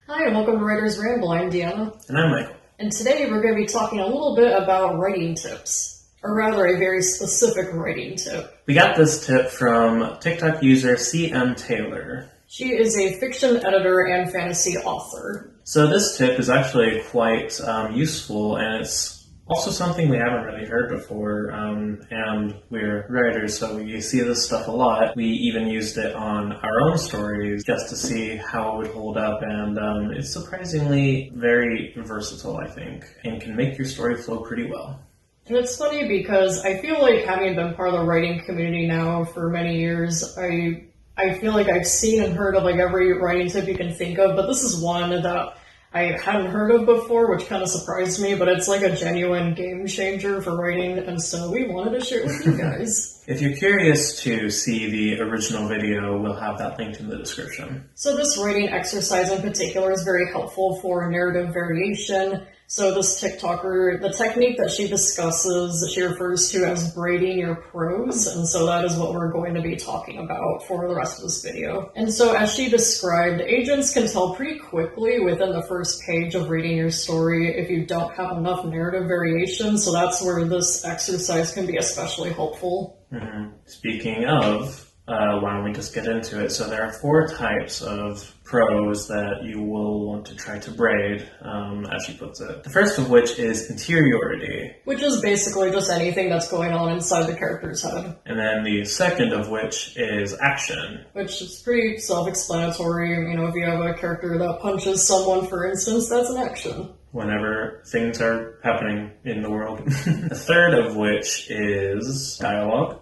Hi, and welcome to Writer's Ramble. I'm Deanna. And I'm Michael. And today we're going to be talking a little bit about writing tips, or rather a very specific writing tip. We got this tip from TikTok user CM Taylor. She is a fiction editor and fantasy author. So this tip is actually quite useful, and it's also something we haven't really heard before, and we're writers, so we see this stuff a lot. We even used it on our own stories just to see how it would hold up, and it's surprisingly very versatile, I think, and can make your story flow pretty well. And it's funny because I feel like having been part of the writing community now for many years, I feel like I've seen and heard of like every writing tip you can think of, but this is one that I hadn't heard of before, which kind of surprised me, but it's like a genuine game changer for writing, and so we wanted to share it with you guys. If you're curious to see the original video, we'll have that linked in the description. So this writing exercise in particular is very helpful for narrative variation. So this TikToker, the technique that she discusses, she refers to as braiding your prose, and so that is what we're going to be talking about for the rest of this video. And so as she described, agents can tell pretty quickly within the first page of reading your story if you don't have enough narrative variation, so that's where this exercise can be especially helpful. Mm-hmm. Speaking of, why don't we just get into it? So there are 4 types of prose that you will want to try to braid, as she puts it. The first of which is interiority. Which is basically just anything that's going on inside the character's head. And then the second of which is action. Which is pretty self-explanatory. You know, if you have a character that punches someone, for instance, that's an action. Whenever things are happening in the world. The third of which is dialogue.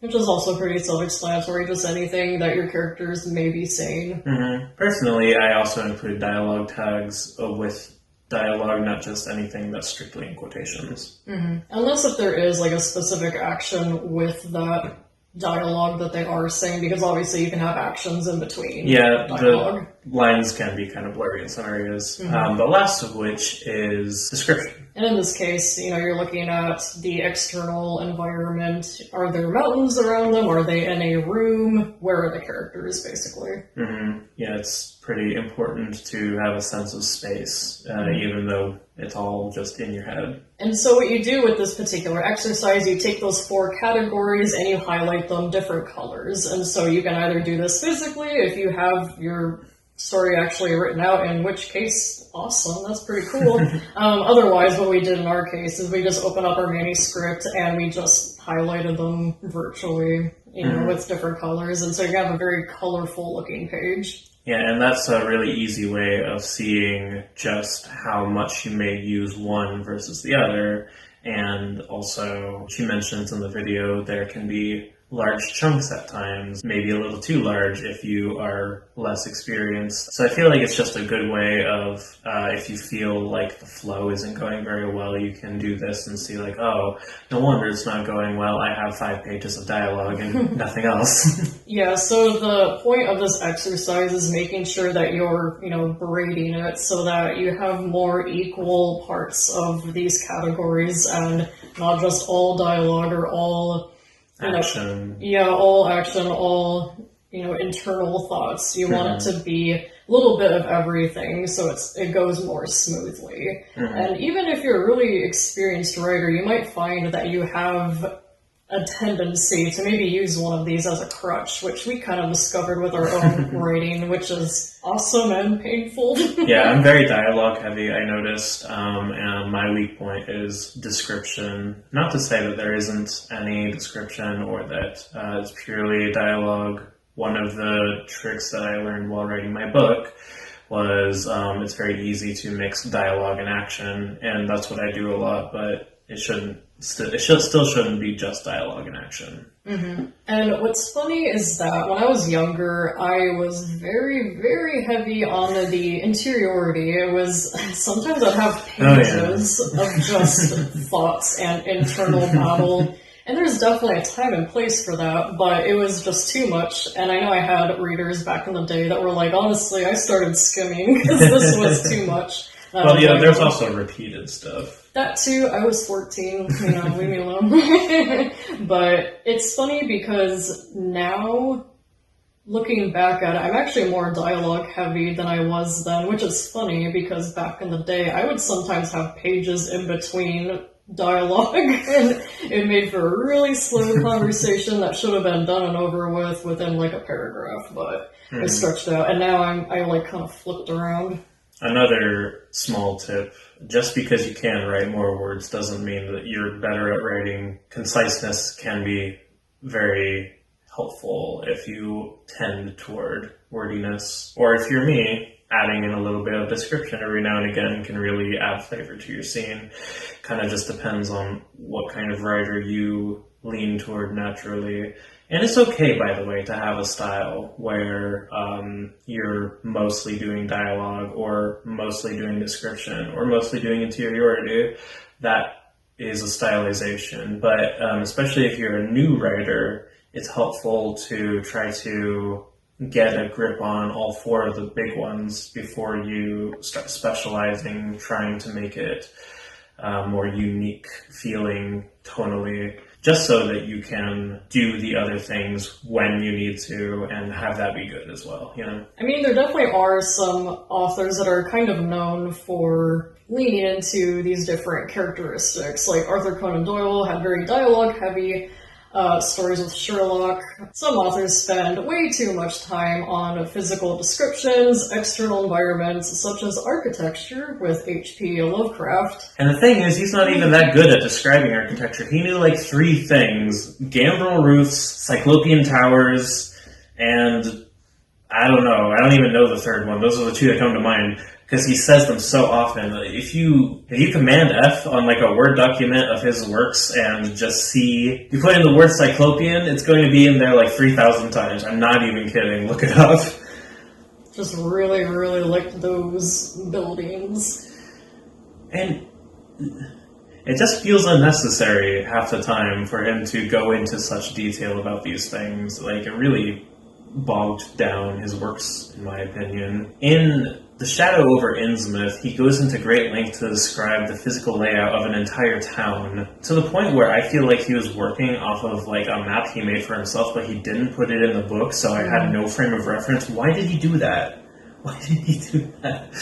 Which is also pretty self-explanatory, just anything that your characters may be saying. Mm-hmm. Personally, I also include dialogue tags with dialogue, not just anything that's strictly in quotations. Mm-hmm. Unless if there is like a specific action with that dialogue that they are saying, because obviously you can have actions in between. Yeah, dialogue. The lines can be kind of blurry in some areas. Mm-hmm. The last of which is description. And in this case, you know, you're looking at the external environment. Are there mountains around them? Are they in a room? Where are the characters, basically? Mm-hmm. Yeah, it's pretty important to have a sense of space, even though it's all just in your head. And so what you do with this particular exercise, you take those 4 categories and you highlight them different colors. And so you can either do this physically if you have your story actually written out, in which case, awesome, that's pretty cool. Otherwise, what we did in our case is we just opened up our manuscript and we just highlighted them virtually, you know, with different colors. And so you have a very colorful looking page. Yeah, and that's a really easy way of seeing just how much you may use one versus the other. And also, she mentions in the video, there can be large chunks at times, maybe a little too large if you are less experienced. So I feel like it's just a good way of, if you feel like the flow isn't going very well, you can do this and see like, oh, no wonder it's not going well. I have 5 pages of dialogue and nothing else. Yeah, so the point of this exercise is making sure that you're, you know, braiding it so that you have more equal parts of these categories and not just all dialogue or all action. All action, all, you know, internal thoughts. You want it to be a little bit of everything so it goes more smoothly. And even if you're a really experienced writer, you might find that you have a tendency to maybe use one of these as a crutch, which we kind of discovered with our own writing, which is awesome and painful. Yeah, I'm very dialogue heavy, I noticed, and my weak point is description. Not to say that there isn't any description or that it's purely dialogue. One of the tricks that I learned while writing my book was it's very easy to mix dialogue and action, and that's what I do a lot, but it still shouldn't be just dialogue and action. Mm-hmm. And what's funny is that when I was younger, I was very, very heavy on the interiority. It was, sometimes I'd have pages of just thoughts and internal battle. And there's definitely a time and place for that, but it was just too much. And I know I had readers back in the day that were like, honestly, I started skimming because this was too much. Well, yeah, there's also repeated stuff. That too, I was 14, you know, leave me alone. But it's funny because now, you know, I have pages of thoughts and internal battle, and there's definitely a time and place for that, but it was just too much. And I know I had readers back in the day that were like, honestly, I started skimming because this was too much. Well, yeah, there's also repeated stuff. That too, I was 14, you know, leave me alone. But it's funny because now looking back at it, I'm actually more dialogue heavy than I was then, which is funny because back in the day, I would sometimes have pages in between dialogue, and it made for a really slow conversation that should have been done and over with within like a paragraph, but it stretched out, and now I like kind of flipped around. Another small tip, just because you can write more words doesn't mean that you're better at writing. Conciseness can be very helpful if you tend toward wordiness. Or if you're me, adding in a little bit of description every now and again can really add flavor to your scene. Kind of just depends on what kind of writer you lean toward naturally. And it's okay, by the way, to have a style where you're mostly doing dialogue or mostly doing description or mostly doing interiority. That is a stylization. But especially if you're a new writer, it's helpful to try to get a grip on all four of the big ones before you start specializing, trying to make it more unique feeling tonally, just so that you can do the other things when you need to and have that be good as well, you know? I mean, there definitely are some authors that are kind of known for leaning into these different characteristics. Like Arthur Conan Doyle had very dialogue-heavy stories with Sherlock. Some authors spend way too much time on physical descriptions, external environments, such as architecture with H.P. Lovecraft. And the thing is, he's not even that good at describing architecture. He knew like 3 things: gambrel roofs, cyclopean towers, and I don't know. I don't even know the third one. Those are the 2 that come to mind, because he says them so often. If you command F on like a Word document of his works and just see, you put in the word cyclopean, it's going to be in there like 3,000 times. I'm not even kidding. Look it up. Just really, really liked those buildings. And it just feels unnecessary half the time for him to go into such detail about these things. Like, it really bogged down his works, in my opinion. In The Shadow over Innsmouth, he goes into great length to describe the physical layout of an entire town, to the point where I feel like he was working off of like a map he made for himself, but he didn't put it in the book, so I had no frame of reference. Why did he do that? Why did he do that?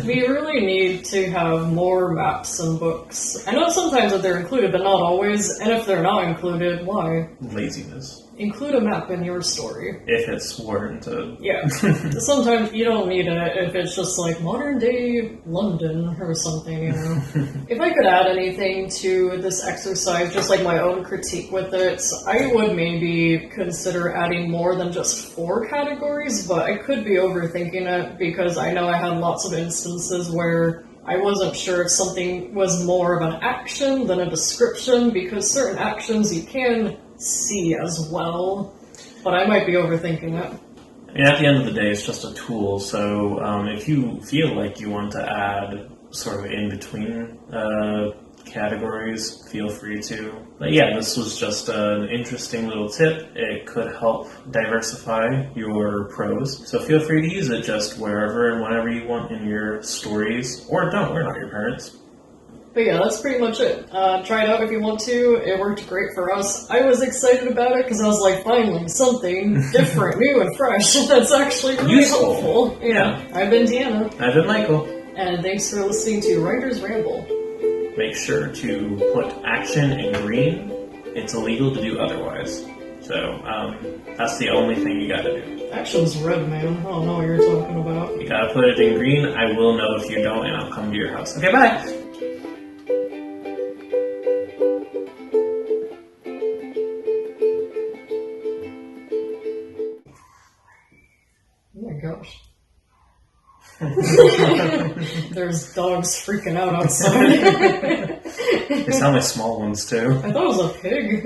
We really need to have more maps and books. I know sometimes that they're included, but not always, and if they're not included, why? Laziness. Include a map in your story. If it's warranted. Yeah. Sometimes you don't need it if it's just like modern day London or something, you know. If I could add anything to this exercise, just like my own critique with it, I would maybe consider adding more than just 4 categories, but I could be overthinking it because I know I had lots of instances where I wasn't sure if something was more of an action than a description, because certain actions you can see as well, but I might be overthinking it. I mean, at the end of the day, it's just a tool, so if you feel like you want to add sort of in-between categories, feel free to. But yeah, this was just an interesting little tip. It could help diversify your prose, so feel free to use it just wherever and whenever you want in your stories, or don't, we're not your parents. But yeah, that's pretty much it. Try it out if you want to. It worked great for us. I was excited about it because I was like, finally, something different, new and fresh. That's actually really useful. helpful. Yeah. I've been Deanna. I've been Michael. And thanks for listening to Writer's Ramble. Make sure to put action in green. It's illegal to do otherwise. So, that's the only thing you gotta do. Action's red, man. I don't know what you're talking about. You gotta put it in green. I will know if you don't, and I'll come to your house. Okay, bye! Oh my gosh. There's dogs freaking out outside. They sound like small ones, too. I thought it was a pig.